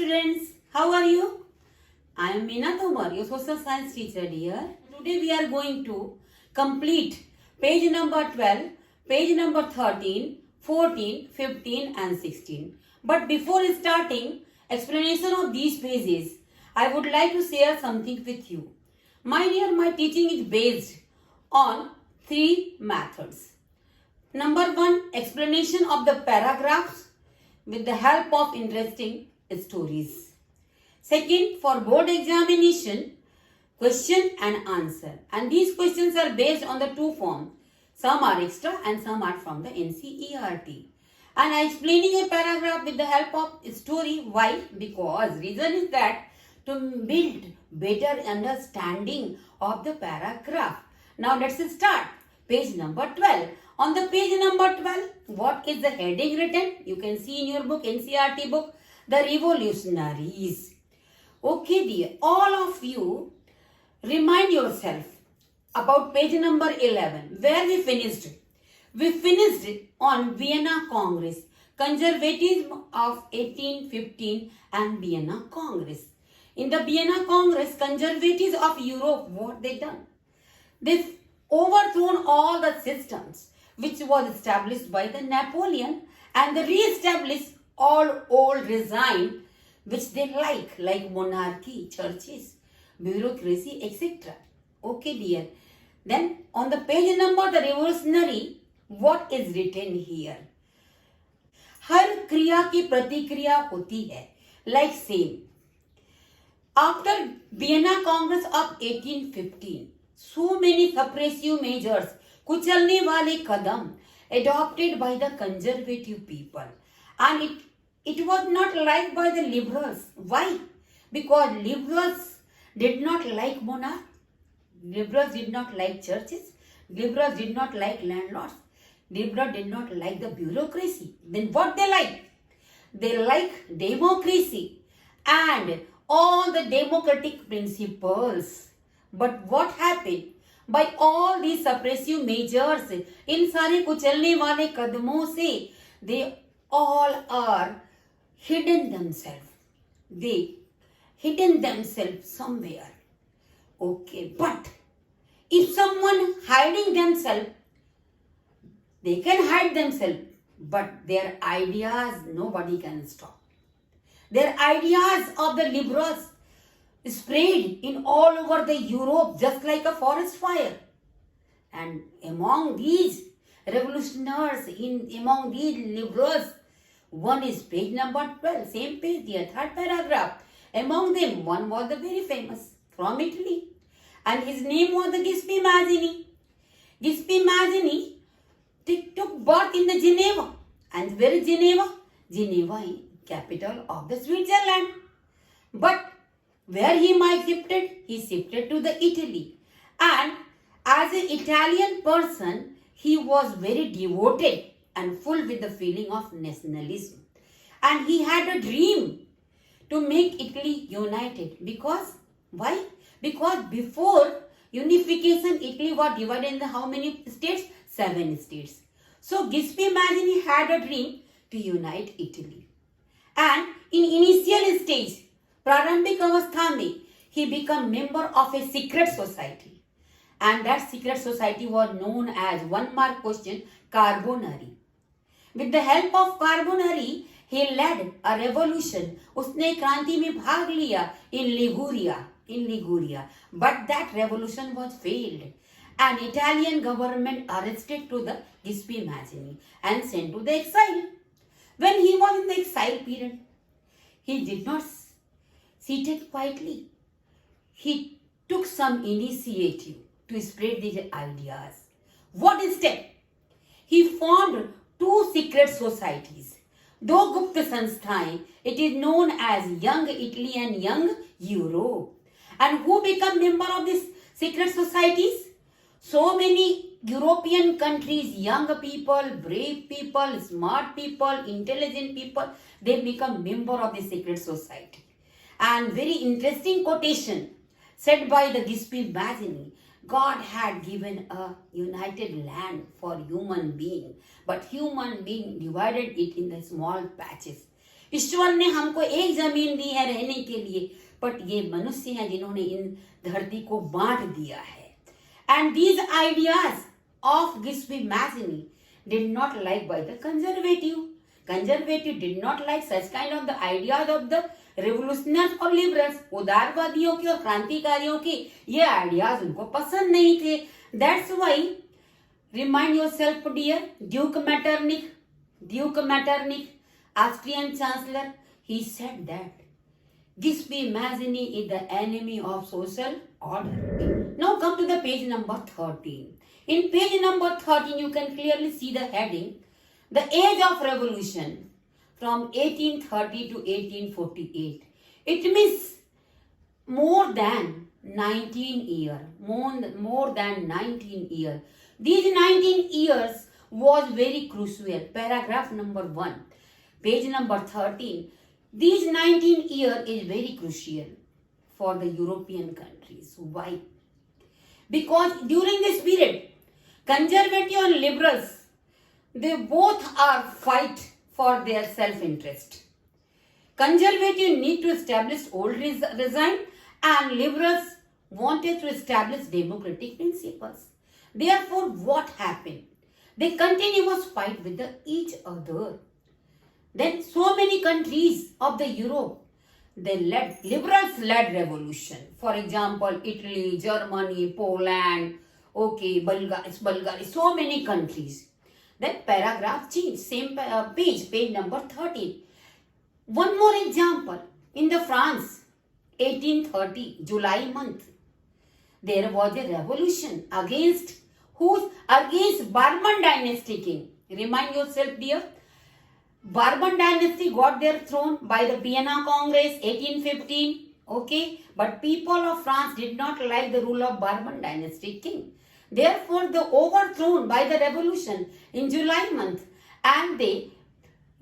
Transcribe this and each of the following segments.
students, how are you? I am Meena Tomar, your social science teacher dear. Today we are going to complete page number 12, page number 13, 14, 15 and 16. But before starting explanation of these pages, I would like to share something with you. My dear, my teaching is based on three methods. Number one, explanation of the paragraphs with the help of interesting stories. Second, for board examination, question and answer. And these questions are based on the two forms. Some are extra and some are from the NCERT. And I am explaining a paragraph with the help of story. Why? Because reason is that to build better understanding of the paragraph. Now let's start. Page number 12. On the page number 12, what is the heading written? You can see in your book, NCERT book, the revolutionaries. Okay dear, all of you remind yourself about page number 11, where we finished. We finished on Vienna Congress, conservatism of 1815 and Vienna Congress. In the Vienna Congress, conservatives of Europe, what they done? They overthrown all the systems which was established by the Napoleon and they re-established all old regime which they like monarchy, churches, bureaucracy, etc. Okay dear. Then on the page number the revolutionary, what is written here? हर क्रिया की प्रतिक्रिया होती है, like same. After Vienna Congress of 1815, so many suppressive measures, कुचलने वाले कदम adopted by the conservative people, and it was not liked by the liberals. Why? Because liberals did not like monarch, liberals did not like churches, liberals did not like landlords, liberals did not like the bureaucracy. Then what they like? They like democracy and all the democratic principles. But what happened? By all these suppressive measures, इन सारे कुचलने वाले कदमों से, they all are hidden themselves. They hidden themselves somewhere. Okay, but if someone hiding themselves, they can hide themselves, but their ideas nobody can stop. Their ideas of the liberals spread in all over the Europe just like a forest fire. And among these revolutionaries, among these liberals, one is page number 12, same page, the third paragraph. Among them, one was the very famous from Italy, and his name was the Giuseppe Mazzini. Giuseppe Mazzini took birth in the Geneva. And where is Geneva? Geneva is capital of the Switzerland. But where he shifted? He shifted to the Italy. And as an Italian person, he was very devoted and full with the feeling of nationalism. And he had a dream to make Italy united. Because, why? Because before unification, Italy was divided into how many states? 7 states. So Giuseppe Mazzini had a dream to unite Italy. And in initial stage, प्रारंभिक अवस्था में, he became member of a secret society. And that secret society was known as, one mark question, Carbonari. With the help of Carbonari, he led a revolution. उसने क्रांति में भाग लिया in Liguria. But that revolution was failed. An Italian government arrested to the Giuseppe Mazzini and sent to the exile. When he was in the exile period, he did not sit quietly. He took some initiative to spread these ideas. What step? He formed 2 secret societies. दो गुप्त संस्थाएं. It is known as Young Italy and Young Europe. And who become member of these secret societies? So many European countries, young people, brave people, smart people, intelligent people, they become member of the secret society. And very interesting quotation said by the Giuseppe Mazzini. God had given a united land for human being, but human being divided it in the small patches. ईश्वर ने हमको एक जमीन दी है रहने के लिए, but ये मनुष्य हैं जिन्होंने इन धरती को बांट दिया है. And these ideas of Giuseppe Mazzini did not like by the conservative. Conservative did not like such kind of the ideas of the revolutionaries और लिबरल्स. उदारवादियों की और क्रांतिकारियों की ये आइडियाज उनको पसंद नहीं थे. That's why remind yourself dear, Duke Metternich, Austrian Chancellor, he said that Gisby Mazzini is the enemy of social order. Now come to the page number 13. In page number 13, you can clearly see the heading, The Age of Revolution from 1830 to 1848. It means more than 19 years. More than 19 years. These 19 years was very crucial. Paragraph number 1, page number 13. These 19 years is very crucial for the European countries. Why? Because during this period, conservative and liberals, they both are fight for their self-interest. Conservative need to establish old regime and liberals wanted to establish democratic principles. Therefore, what happened? They continuous fight with each other. Then so many countries of the Europe, liberals led revolution. For example, Italy, Germany, Poland, Bulgaria, so many countries. Then paragraph change, same page number 13. One more example, in the France, 1830, July month, there was a revolution against Bourbon dynasty king. Remind yourself, dear. Bourbon dynasty got their throne by the Vienna Congress 1815. Okay, but people of France did not like the rule of Bourbon dynasty king. Therefore, they overthrown by the revolution in July month, and they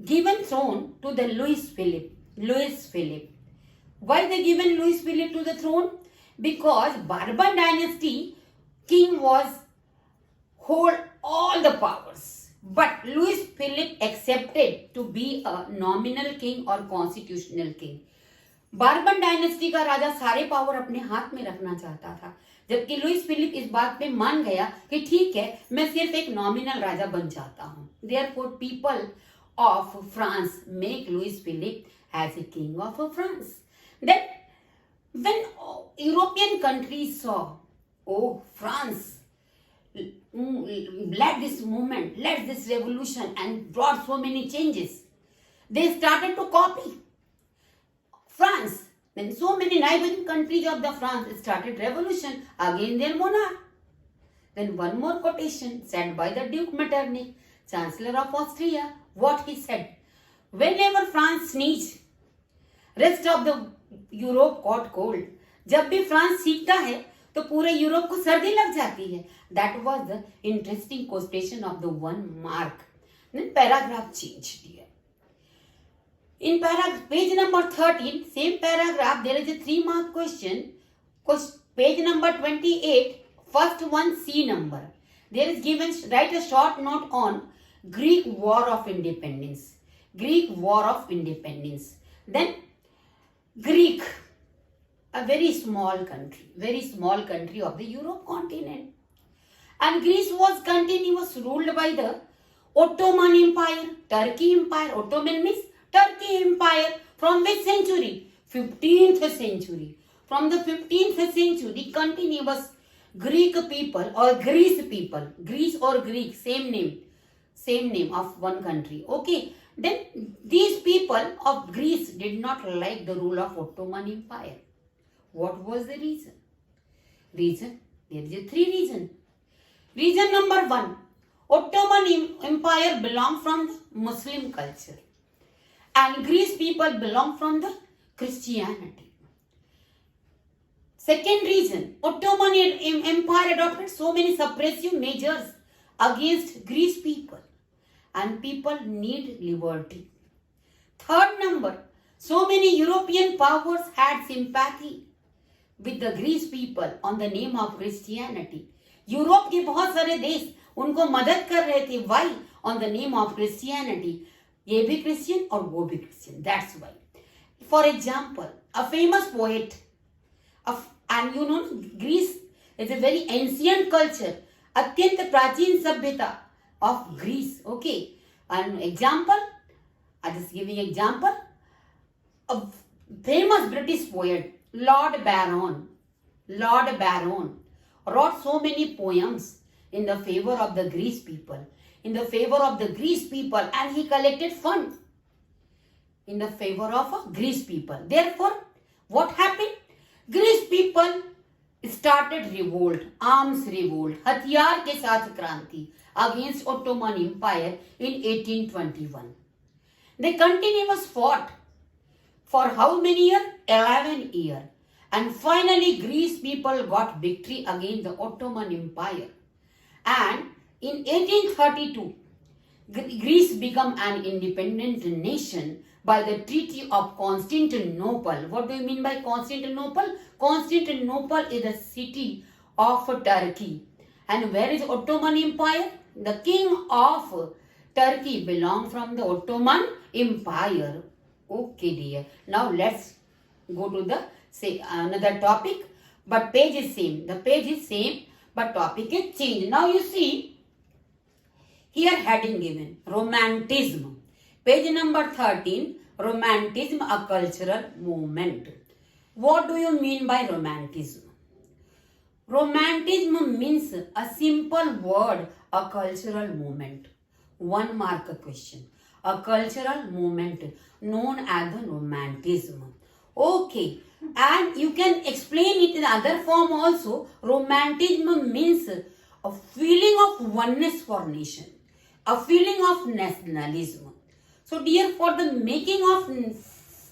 given throne to the Louis Philippe. Why they given Louis Philippe to the throne? Because Bourbon dynasty king was hold all the powers, but Louis Philippe accepted to be a nominal king or constitutional king. Bourbon dynasty का राजा सारे power अपने हाथ में रखना चाहता था, जबकि लुइस फिलिप इस बात पे मान गया कि ठीक है, मैं सिर्फ एक नॉमिनल राजा बन जाता हूँ. Therefore, people of France make Louis Philippe as a king of France. Then, when European countries saw, oh, France led this movement, led this revolution and brought so many changes, they started to copy France. Then so many neighboring countries of the France started revolution against their monarch. Then one more quotation said by the Duke Metternich, Chancellor of Austria. What he said: whenever France sneezed, rest of the Europe caught cold. जब भी France सीखता है तो पूरे Europe को सर्दी लग जाती है. That was the interesting quotation of the one mark. Then paragraph change here. In page number 13, same paragraph, there is a 3-mark question. Page number 28, first one C number. There is given, write a short note on Greek War of Independence. Greek War of Independence. Then Greek, a very small country of the Europe continent. And Greece was continuously ruled by the Ottoman Empire, Turkey Empire. Ottoman means Turkey Empire. From which century? 15th century. From the 15th century, continuous Greek people or Greece people, Greece or Greek, same name of one country. Okay. Then these people of Greece did not like the rule of Ottoman Empire. What was the reason? There is 3 reasons. Reason number 1, Ottoman Empire belonged from the Muslim culture and Greece people belong from the Christianity. Second reason, Ottoman Empire adopted so many suppressive measures against Greece people and people need liberty. Third number, so many European powers had sympathy with the Greece people on the name of Christianity. Europe के बहुत सारे देश उनको मदद कर रहे थे. Why? On the name of Christianity. ये भी क्रिश्चियन और वो भी Christian. That's why. For example, a famous poet and you know Greece is a very ancient culture. अत्यंत प्राचीन सभ्यता of Greece. Okay. An example, I just giving example. A famous British poet, Lord Byron wrote so many poems in the favor of the Greece people, and he collected funds in the favor of Greece people. Therefore, what happened? Greece people started revolt, arms revolt, हथियार के साथ क्रांति against Ottoman Empire in 1821. They continuous fought for how many years? 11 years. And finally, Greece people got victory against the Ottoman Empire. And in 1832, Greece became an independent nation by the Treaty of Constantinople. What do you mean by Constantinople? Constantinople is the city of Turkey. And where is Ottoman Empire? The king of Turkey belonged from the Ottoman Empire. Okay, dear. Now let's go to the another topic. But page is same. The page is same, but topic is changed. Now you see, here heading given, Romanticism. Page number 13, Romanticism, a cultural movement. What do you mean by Romanticism? Romanticism means a simple word, a cultural movement. 1 mark question. A cultural movement known as the Romanticism. Okay. And you can explain it in other form also. Romanticism means a feeling of oneness for nation. A feeling of nationalism. So dear, for the making of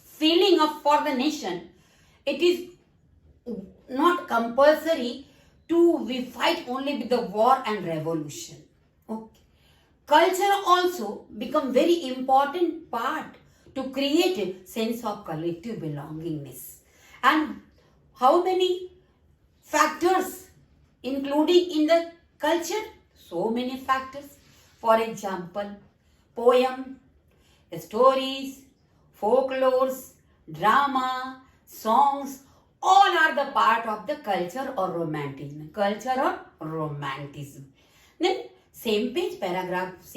feeling of for the nation, it is not compulsory to we fight only with the war and revolution. Okay. Culture also become very important part to create a sense of collective belongingness. And how many factors including in the culture? So many factors. For example, poem, stories, folklores, drama, songs, all are the part of the culture or romanticism. Culture or romanticism. Then same page, paragraph is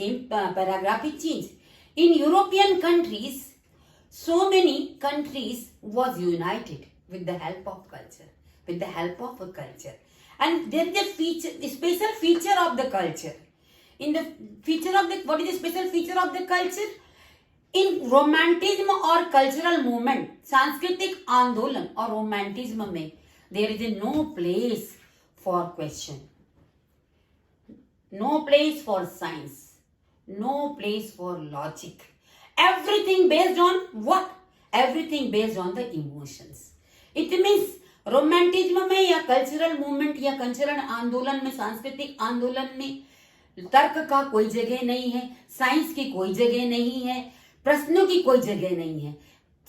changed. In European countries, so many countries was united with the help of culture. And there is a special feature of the culture. What is the special feature of the culture? In romanticism or cultural movement, सांस्कृतिक आंदोलन और romanticism में, there is no place for question, no place for science, no place for logic. Everything based on what? Everything based on the emotions. It means romanticism में या cultural movement या cultural आंदोलन में, सांस्कृतिक आंदोलन में तर्क का कोई जगह नहीं है, साइंस की कोई जगह नहीं है, प्रश्नों की कोई जगह नहीं है.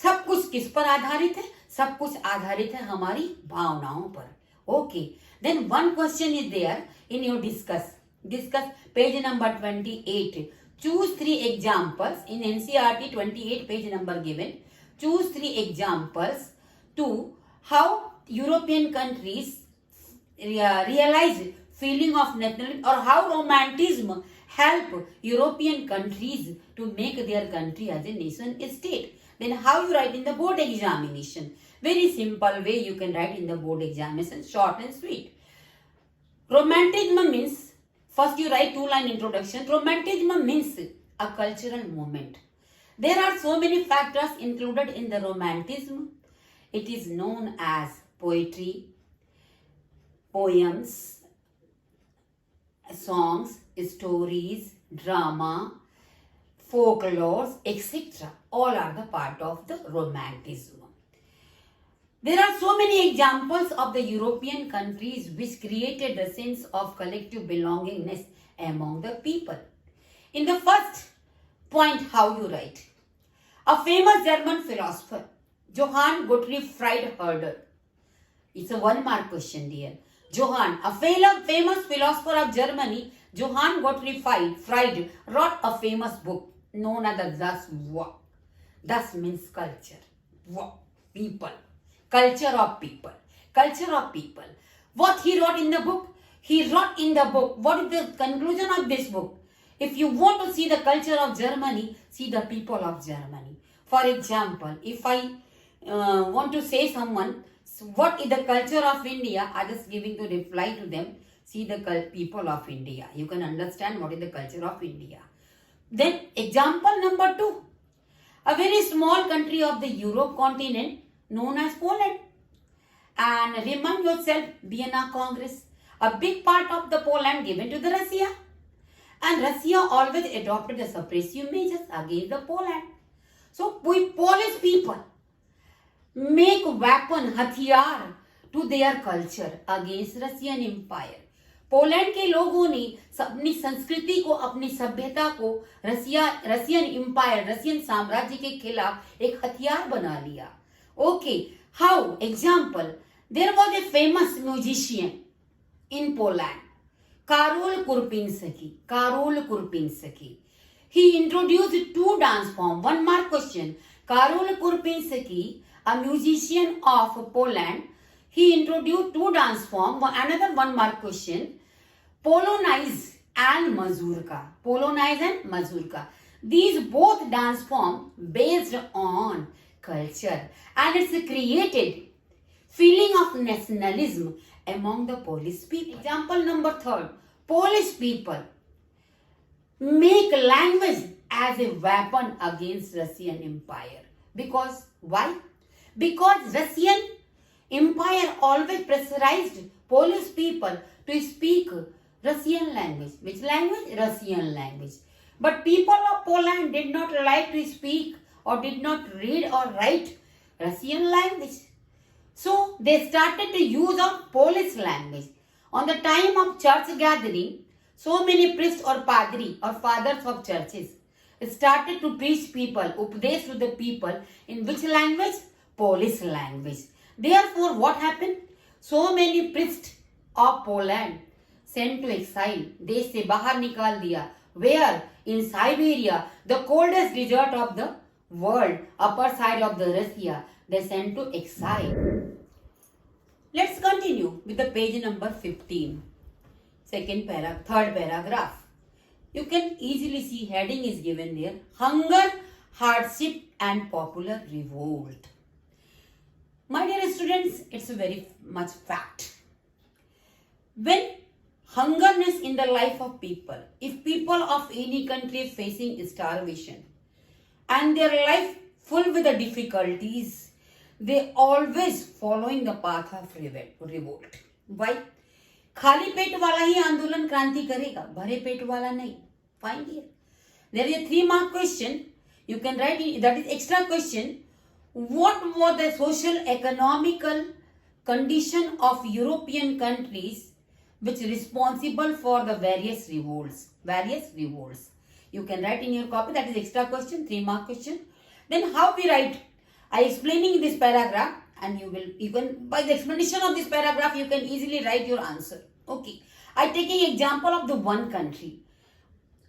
सब कुछ किस पर आधारित है? सब कुछ आधारित है हमारी भावनाओं पर. Okay. Then one question is there in your discuss page number 28. Choose 3 examples in NCERT 28 page number given. Choose 3 examples to how European countries realize feeling of nationalism or how romanticism help European countries to make their country as a nation state. Then how you write in the board examination? Very simple way you can write in the board examination, short and sweet. Romanticism means, first you write 2-line introduction. Romanticism means a cultural movement. There are so many factors included in the romanticism. It is known as poetry, poems, songs, stories, drama, folklores, etc. All are the part of the romanticism. There are so many examples of the European countries which created a sense of collective belongingness among the people. In the first point, how you write? A famous German philosopher, Johann Gottlieb Fried Herder. It's a 1 mark question, dear. Johann, a famous philosopher of Germany, Johann Gottlieb Fried wrote a famous book. known as the Das. Das means culture. People. Culture of people. Culture of people. What he wrote in the book? He wrote in the book. What is the conclusion of this book? If you want to see the culture of Germany, see the people of Germany. For example, if I want to say someone, what is the culture of India? I just giving to reply to them. See the people of India. You can understand what is the culture of India. Then example number 2. A very small country of the Europe continent known as Poland. And remind yourself, Vienna Congress, a big part of the Poland given to the Russia. And Russia always adopted the suppressive measures against the Poland. So we Polish people make weapon, hathiyar to their culture against Russian Empire. Poland के लोगों ने अपनी संस्कृति को, अपनी सभ्यता को Russian empire, Russian साम्राज्य के खिलाफ एक हथियार बना लिया. Okay, how? Example, there was a famous musician in Poland, Karol Kurpinski. He introduced 2 dance forms. 1 mark question. Karol Kurpinski, a musician of Poland, he introduced 2 dance forms. Another 1 mark question. Polonaise and Mazurka. These both dance forms based on culture, and it's created feeling of nationalism among the Polish people. Example number 3. Polish people make language as a weapon against Russian Empire. Because why? Because Russian Empire always pressurized Polish people to speak Russian language. Which language? Russian language. But people of Poland did not like to speak or did not read or write Russian language. So they started to use of Polish language. On the time of church gathering, so many priests or padri or fathers of churches started to preach people, updesh to the people in which language? Polish language. Therefore, what happened? So many priests of Poland sent to exile. देश से बाहर निकाल दिया. Where? In Siberia, the coldest desert of the world, upper side of the Russia, they sent to exile. Let's continue with the page number 15. Third paragraph. You can easily see heading is given there. Hunger, hardship and popular revolt. My dear students, it's a very much fact. When hungerness in the life of people, if people of any country is facing starvation and their life full with the difficulties, they always following the path of revolt. Why? खाली पेट वाला ही आंदोलन क्रांति करेगा, भरे पेट वाला नहीं. Find here. There is a 3 mark question. You can write it, that is extra question. What was the social economical condition of European countries which responsible for the various revolts? You can write in your copy, that is extra question, 3 mark question. Then how we write? I explaining this paragraph, and you can by the explanation of this paragraph you can easily write your answer. Okay, I taking example of the one country.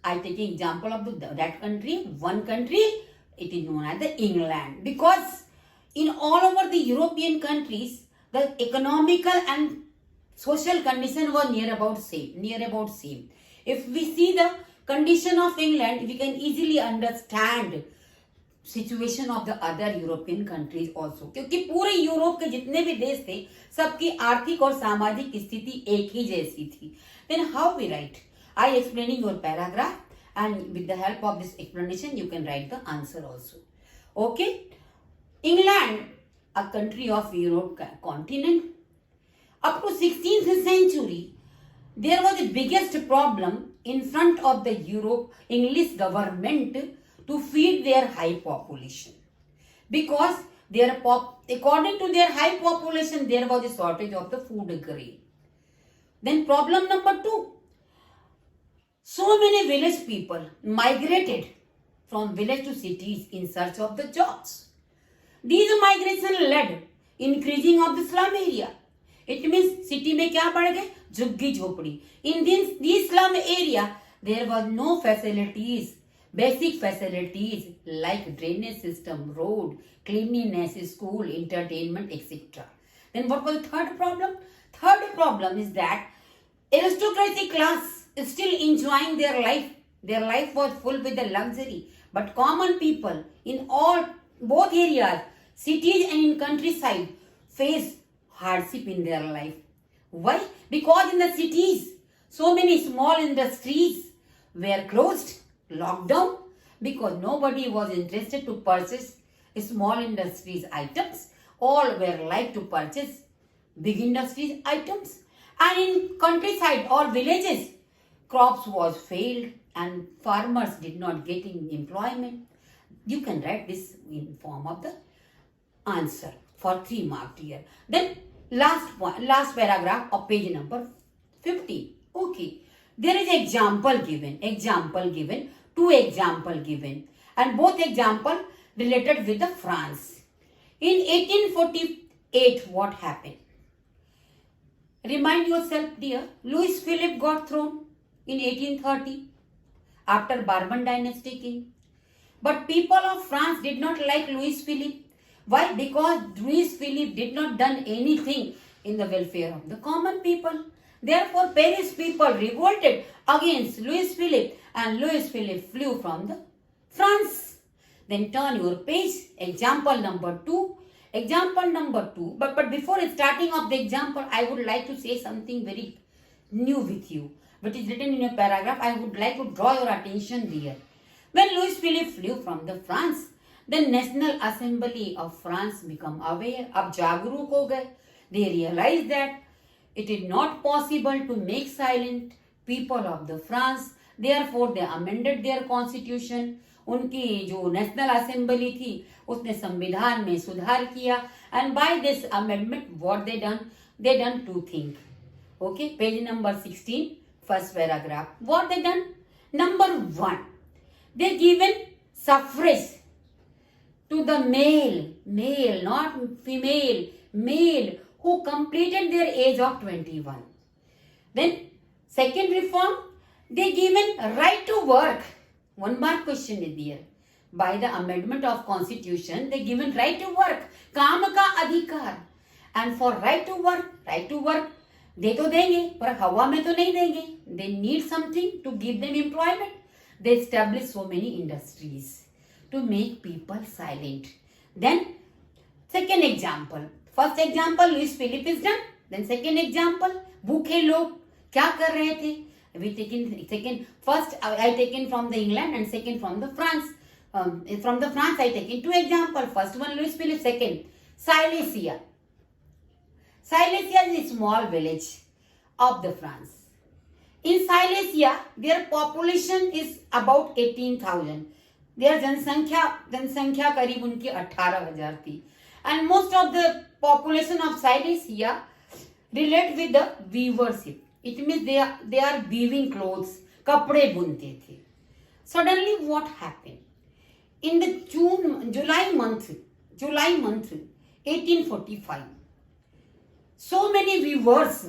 That country, one country, it is known as the England, because in all over the European countries the economical and social condition was near about same. If we see the condition of England, we can easily understand situation of the other European countries also, क्योंकि पूरे Europe के जितने भी देश थे सबकी आर्थिक और सामाजिक स्थिति एक ही जैसी थी. Then how we write? I explaining your paragraph and with the help of this explanation you can write the answer also. Okay, England a country of Europe continent. Up to 16th century there was the biggest problem in front of the English government to feed their high population, because according to their high population there was a shortage of the food grain. Then problem number 2, so many village people migrated from village to cities in search of the jobs. These migration led increasing of the slum area. It means city में क्या बढ़ गए? झुग्गी झोपड़ी. In these slum area there was no facilities basic facilities like drainage system, road, cleanliness, school, entertainment, etc. Then what was the third problem? Third problem is that aristocracy class is still enjoying their life. Their life was full with the luxury. But common people in both areas, cities and in countryside, face hardship in their life. Why? Because in the cities, so many small industries were closed, locked down, because nobody was interested to purchase small industries items. All were like to purchase big industries items. And in countryside or villages, crops was failed and farmers did not get employment. You can write this in form of the answer for 3 mark here. Then last paragraph of page number 50. Okay. There is example given, two example given, and both example related with the France. In 1848, what happened? Remind yourself, dear. Louis Philippe got thrown in 1830 after Bourbon dynasty king. But people of France did not like Louis Philippe. Why? Because Louis Philippe did not done anything in the welfare of the common people. Therefore, Paris people revolted against Louis Philippe and Louis Philippe flew from the France. Then turn your page, example number 2. Example number 2. But before starting of the example, I would like to say something very new with you, which is written in a paragraph. I would like to draw your attention there. When Louis Philippe flew from the France, the National Assembly of France become aware, ab jagruk ho gaye. They realized that it is not possible to make silent people of the France. Therefore, they amended their constitution. उनकी जो national assembly थी उसने संविधान में सुधार किया. And by this amendment, what they done 2 things. Okay, page number 16, first paragraph. What they done? Number 1, they given suffrage to the male, not female, male who completed their age of 21. Then second reform, they given right to work. 1 mark question is there. By the amendment of constitution, they given right to work. काम का अधिकार. And for right to work, दे तो देंगे पर हवा में तो नहीं देंगे. They need something to give them employment. They establish so many industries to make people silent. Then second example. First example, Louis Philippe is done. Then second example, भूखे लोग क्या कर रहे थे? We taken second. First I taken from the England and second from the France. From the France I taken 2 examples. First one Louis Philippe. Second Silesia. Silesia is a small village of the France. In Silesia, their population is about 18,000. Their जनसंख्या करीब उनकी 18,000 थी. And most of the population of Silesia relate with the weavership. It means they are weaving clothes, कपड़े बुनते थे. Suddenly what happened? In the July month 1845, so many weavers,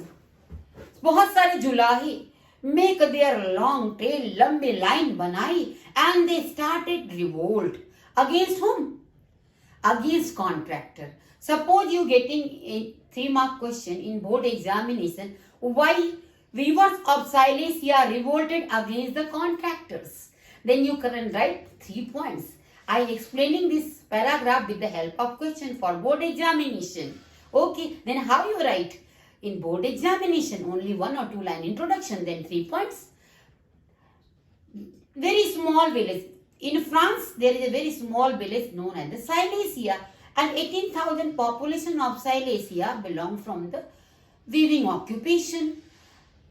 बहुत सारे जुलाही make their long tail, लंबे line बनाई and they started revolt. Against whom? Against contractor. Suppose you getting a 3 mark question in board examination, why weavers of Silesia revolted against the contractors? Then you can write 3 points. I explaining this paragraph with the help of question for board examination. Okay, then how you write? In board examination, only 1 or 2 line introduction, then 3 points. Very small village. In France, there is a very small village known as the Silesia, and 18,000 population of Silesia belong from the weaving occupation.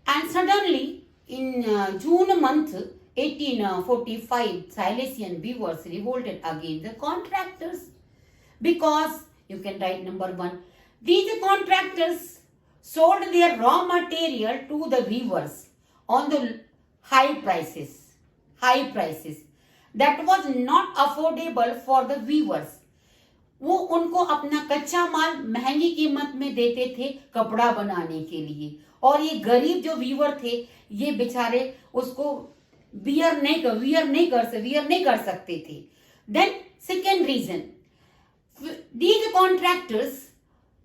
And suddenly, in June month 1845, Silesian weavers revolted against the contractors because, you can write number 1, these contractors sold their raw material to the weavers on the high prices. That was not affordable for the weavers. वो उनको अपना कच्चा माल महंगी कीमत में देते थे कपड़ा बनाने के लिए, और ये गरीब जो वीवर थे ये बेचारे उसको वियर नहीं कर सकते थे. Then second reason, these contractors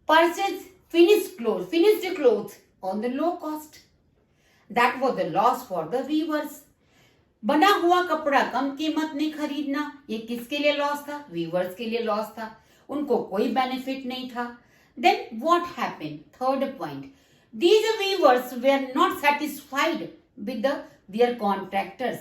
purchased finished clothes on the low cost. That was the loss for the weavers. बना हुआ कपड़ा कम कीमत में खरीदना, ये किसके लिए लॉस था? वीवर्स के लिए लॉस था. उनको कोई बेनिफिट नहीं था. Then what happened? Third point, these weavers were not satisfied with their contractors,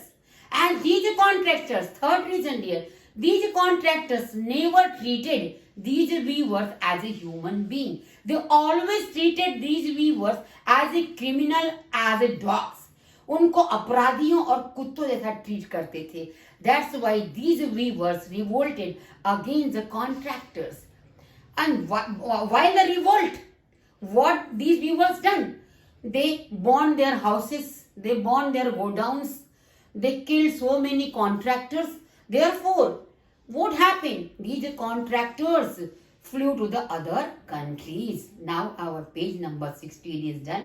and these contractors, third reason here, these contractors never treated these weavers as a human being. They always treated these weavers as a criminal, as a dogs. उनको अपराधियों और कुत्तों जैसा treat करते थे. That's why these weavers revolted against the contractors. And while the revolt, what these weavers done? They burned their houses, they burned their godowns, they killed so many contractors. Therefore, what happened? These contractors flew to the other countries. Now our page number 16 is done.